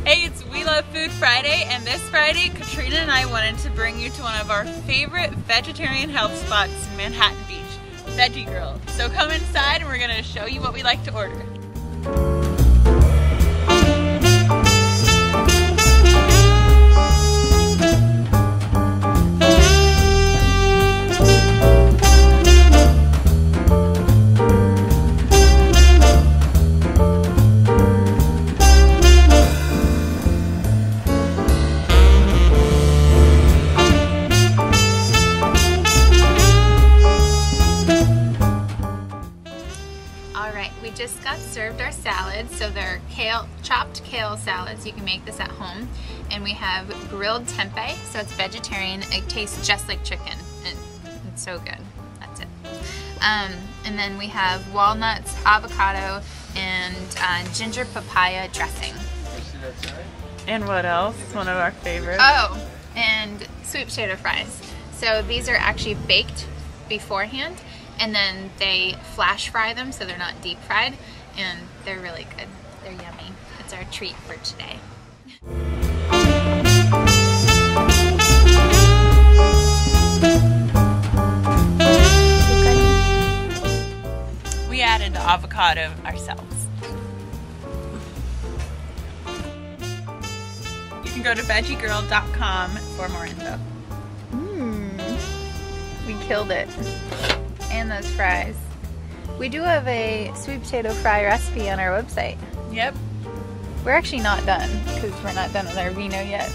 Hey, it's We Love Food Friday, and this Friday, Katrina and I wanted to bring you to one of our favorite vegetarian health spots in Manhattan Beach, Veggie Grill. So come inside and we're going to show you what we like to order. We just got served our salads, so they're chopped kale salads. You can make this at home. And we have grilled tempeh, so it's vegetarian. It tastes just like chicken. It's so good. That's it. And then we have walnuts, avocado, and ginger papaya dressing. And what else? One of our favorites. Oh, and sweet potato fries. So these are actually baked beforehand, and then they flash fry them so they're not deep fried, and they're really good. They're yummy. It's our treat for today. We added the avocado ourselves. You can go to veggiegrill.com for more info. We killed it. And those fries. We do have a sweet potato fry recipe on our website. Yep. We're actually not done because we're not done with our vino yet.